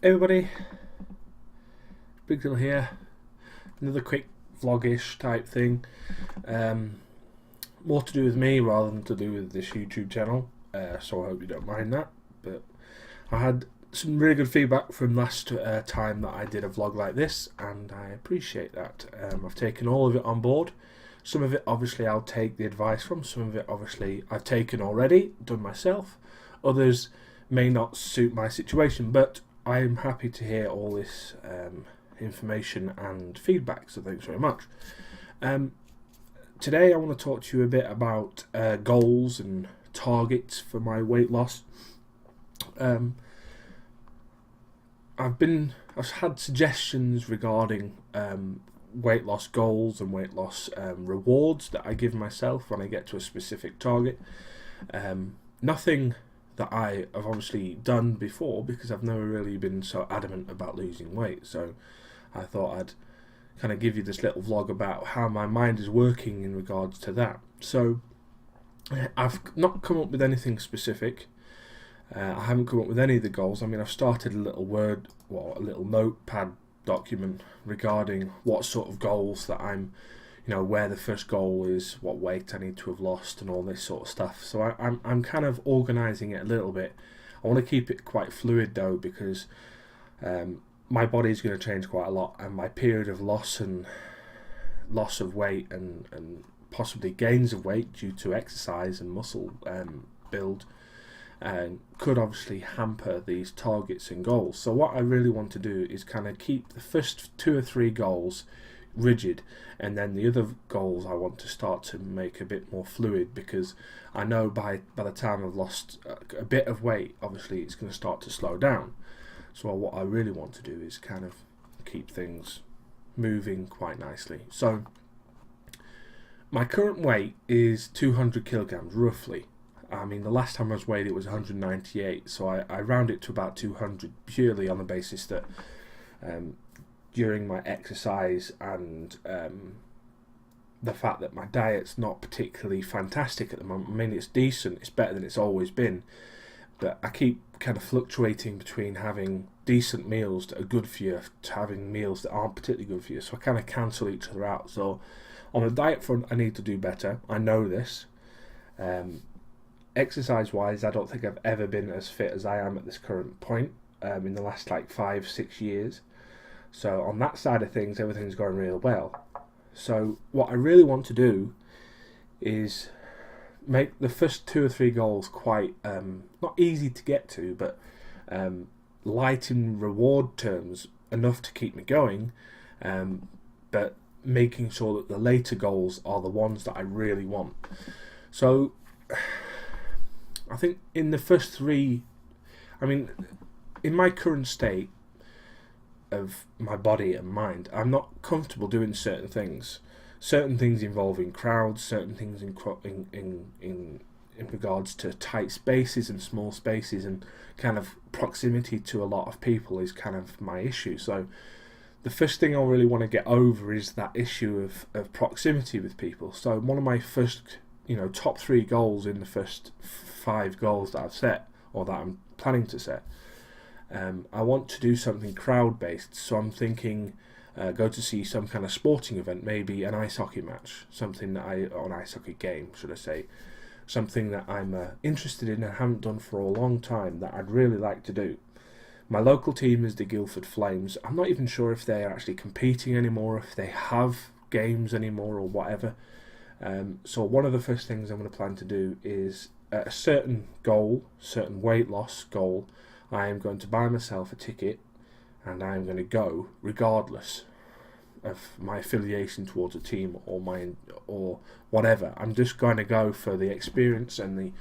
Hey everybody, Big Deal here. Another quick vlog-ish type thing. More to do with me rather than to do with this YouTube channel, so I hope you don't mind that. But I had some really good feedback from last time that I did a vlog like this, and I appreciate that. I've taken all of it on board. Some of it obviously I'll take the advice from, some of it obviously I've taken already, done myself. Others may not suit my situation, but I am happy to hear all this information and feedback, so thanks very much. Today I want to talk to you a bit about goals and targets for my weight loss. I've had suggestions regarding weight loss goals and weight loss rewards that I give myself when I get to a specific target. Nothing that I have obviously done before, because I've never really been so adamant about losing weight. So I thought I'd kind of give you this little vlog about how my mind is working in regards to that. So I've not come up with anything specific. I haven't come up with any of the goals. I mean, I've started a little notepad document regarding what sort of goals that where the first goal is, what weight I need to have lost, and all this sort of stuff. So I'm kind of organising it a little bit. I want to keep it quite fluid though, because my body is going to change quite a lot, and my period of loss of weight and possibly gains of weight due to exercise and muscle build could obviously hamper these targets and goals. So what I really want to do is kind of keep the first 2 or 3 goals rigid, and then the other goals I want to start to make a bit more fluid, because I know by the time I've lost a bit of weight, obviously it's going to start to slow down. So what I really want to do is kind of keep things moving quite nicely. So my current weight is 200 kilograms roughly. I mean, the last time I was weighed it was 198, so I round it to about 200 purely on the basis that during my exercise and the fact that my diet's not particularly fantastic at the moment. I mean, it's decent, it's better than it's always been, but I keep kind of fluctuating between having decent meals that are good for you to having meals that aren't particularly good for you, so I kind of cancel each other out. So on the diet front I need to do better, I know this. Exercise wise, I don't think I've ever been as fit as I am at this current point in the last 5-6 years. So on that side of things, everything's going real well. So what I really want to do is make the first 2 or 3 goals quite not easy to get to, but light in reward terms, enough to keep me going, but making sure that the later goals are the ones that I really want. So I think in the first 3, I mean, in my current state of my body and mind, I'm not comfortable doing certain things involving crowds, certain things in regards to tight spaces and small spaces, and kind of proximity to a lot of people is kind of my issue. So the first thing I really want to get over is that issue of proximity with people. So one of my first top 3 goals in the first 5 goals that I've set, or that I'm planning to set, I want to do something crowd based. So I'm thinking go to see some kind of sporting event, maybe an ice hockey match, or an ice hockey game should I say, something that I'm interested in and haven't done for a long time that I'd really like to do. My local team is the Guildford Flames. I'm not even sure if they're actually competing anymore, if they have games anymore or whatever. So one of the first things I'm going to plan to do is a certain weight loss goal. I am going to buy myself a ticket, and I am going to go regardless of my affiliation towards a team or whatever. I'm just going to go for the experience and the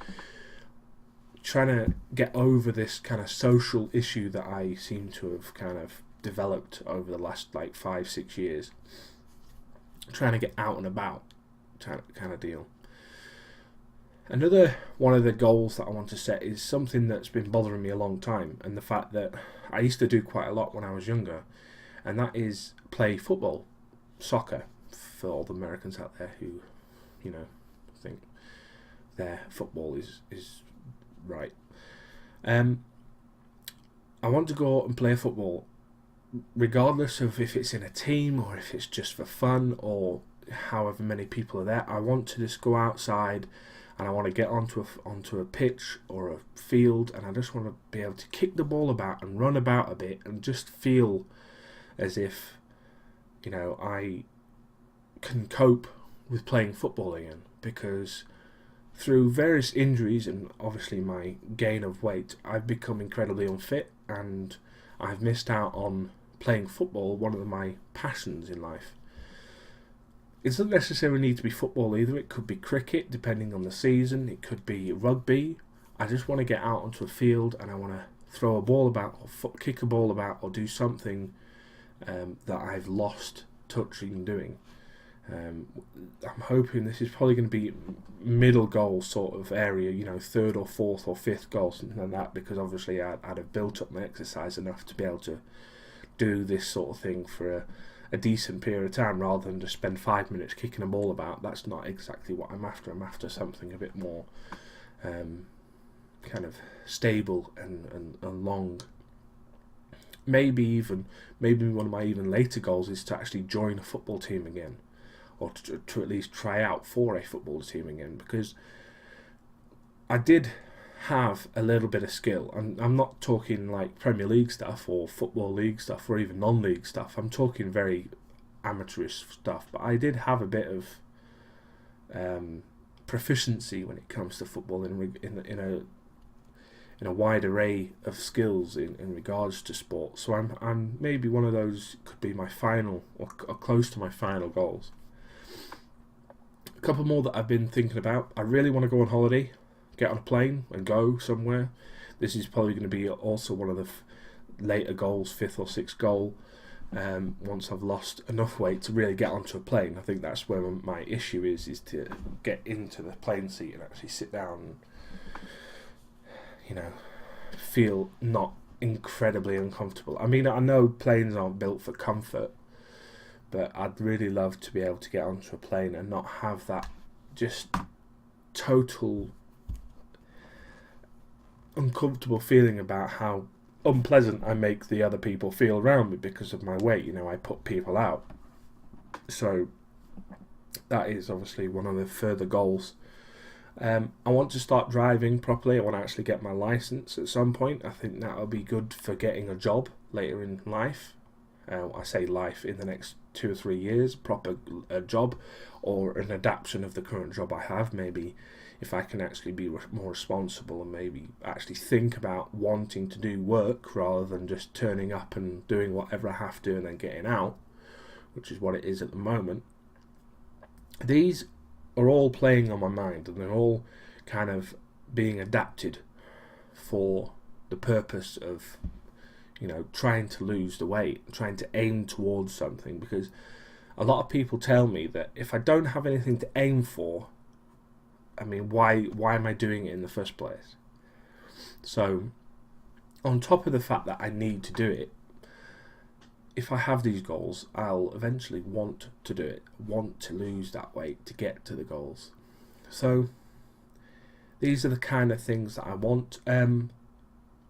trying to get over this kind of social issue that I seem to have kind of developed over the last 5-6 years. Trying to get out and about kind of deal. Another one of the goals that I want to set is something that's been bothering me a long time, and the fact that I used to do quite a lot when I was younger, and that is play football, soccer, for all the Americans out there who think their football is right. I want to go out and play football, regardless of if it's in a team or if it's just for fun or however many people are there. I want to just go outside and I want to get onto a pitch or a field, and I just want to be able to kick the ball about and run about a bit and just feel as if, I can cope with playing football again. Because through various injuries and obviously my gain of weight, I've become incredibly unfit, and I've missed out on playing football, one of my passions in life. It doesn't necessarily need to be football either. It could be cricket, depending on the season. It could be rugby. I just want to get out onto a field and I want to throw a ball about or kick a ball about or do something that I've lost touch in doing. I'm hoping this is probably going to be middle goal sort of area, third or fourth or fifth goal, something like that, because obviously I'd have built up my exercise enough to be able to do this sort of thing for a decent period of time, rather than just spend 5 minutes kicking a ball about. That's not exactly what I'm after. I'm after something a bit more kind of stable and long. Maybe one of my even later goals is to actually join a football team again, or to at least try out for a football team again, because I did have a little bit of skill. I'm not talking like Premier League stuff or Football League stuff or even non-league stuff. I'm talking very amateurish stuff, but I did have a bit of proficiency when it comes to football in a wide array of skills in regards to sport. So I'm maybe one of those, could be my final or close to my final goals. A couple more that I've been thinking about. I really want to go on holiday, get on a plane and go somewhere. This is probably going to be also one of the later goals, fifth or sixth goal, once I've lost enough weight to really get onto a plane. I think that's where my issue is to get into the plane seat and actually sit down and, feel not incredibly uncomfortable. I mean, I know planes aren't built for comfort, but I'd really love to be able to get onto a plane and not have that just total uncomfortable feeling about how unpleasant I make the other people feel around me because of my weight. I put people out. So that is obviously one of the further goals. I want to start driving properly. I want to actually get my license at some point. I think that'll be good for getting a job later in life. I say life, in the next 2 or 3 years, proper job, or an adaptation of the current job I have. Maybe if I can actually be more responsible and maybe actually think about wanting to do work rather than just turning up and doing whatever I have to and then getting out, which is what it is at the moment. These are all playing on my mind, and they're all kind of being adapted for the purpose of trying to lose the weight, trying to aim towards something, because a lot of people tell me that if I don't have anything to aim for, I mean, why am I doing it in the first place? So on top of the fact that I need to do it, if I have these goals, I'll eventually want to do it, want to lose that weight to get to the goals. So these are the kind of things that I want.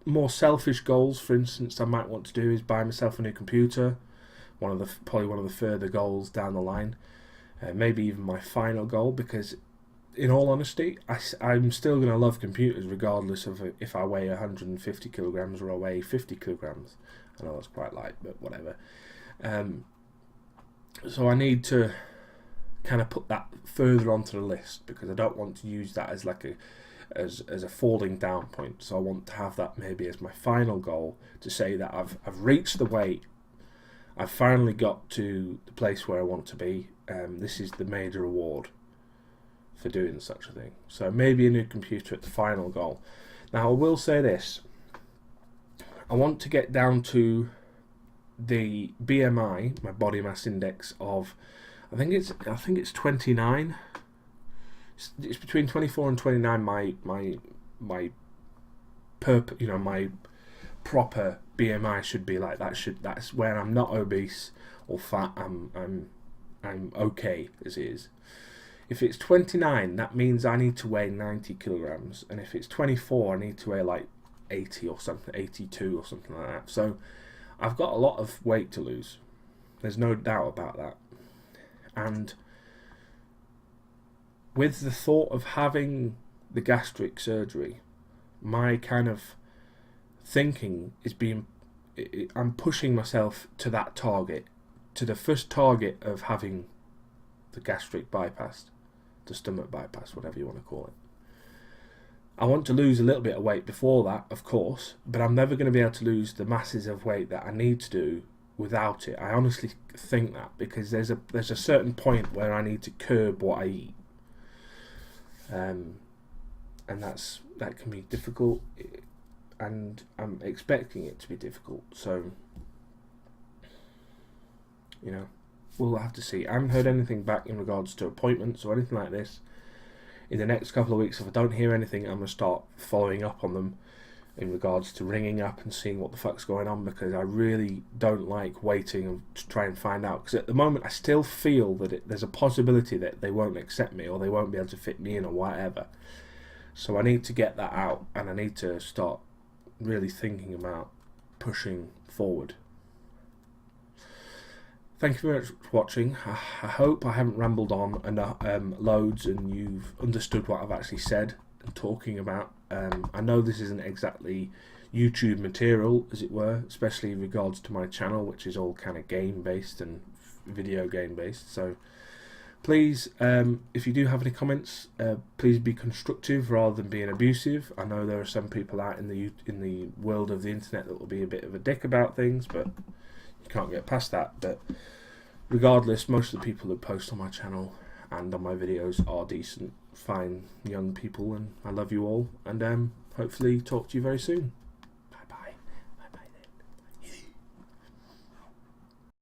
More selfish goals, for instance, I might want to do is buy myself a new computer. Probably one of the further goals down the line. Maybe even my final goal, because in all honesty, I'm still going to love computers regardless of if I weigh 150 kilograms or I weigh 50 kilograms. I know that's quite light, but whatever. So I need to kind of put that further onto the list, because I don't want to use that as as a falling down point. So I want to have that maybe as my final goal, to say that I've reached the weight, I've finally got to the place where I want to be. This is the major reward for doing such a thing. So maybe a new computer at the final goal. Now I will say this, I want to get down to the BMI, my body mass index, of I think it's 29. It's between 24 and 29. My proper BMI should be like that. That's where I'm not obese or fat. I'm okay as it is. If it's 29, that means I need to weigh 90 kilograms, and if it's 24, I need to weigh like 80 or something, 82 or something like that. So I've got a lot of weight to lose. There's no doubt about that. And with the thought of having the gastric surgery, my kind of thinking is I'm pushing myself to that target, to the first target of having the gastric bypass, the stomach bypass, whatever you want to call it. I want to lose a little bit of weight before that, of course, but I'm never going to be able to lose the masses of weight that I need to do without it. I honestly think that, because there's a certain point where I need to curb what I eat, and that can be difficult, and I'm expecting it to be difficult. So, you know, we'll have to see. I haven't heard anything back in regards to appointments or anything like this. In the next couple of weeks, if I don't hear anything, I'm going to start following up on them in regards to ringing up and seeing what the fuck's going on, because I really don't like waiting to try and find out. Because at the moment, I still feel that there's a possibility that they won't accept me, or they won't be able to fit me in, or whatever. So I need to get that out, and I need to start really thinking about pushing forward. Thank you very much for watching. I hope I haven't rambled on enough, loads, and you've understood what I've actually said and talking about. I know this isn't exactly YouTube material, as it were, especially in regards to my channel, which is all kind of game based and video game based. So please, if you do have any comments, please be constructive rather than being abusive. I know there are some people out in the world of the internet that will be a bit of a dick about things, but you can't get past that. But regardless, most of the people that post on my channel and on my videos are decent, fine young people, and I love you all, and hopefully talk to you very soon.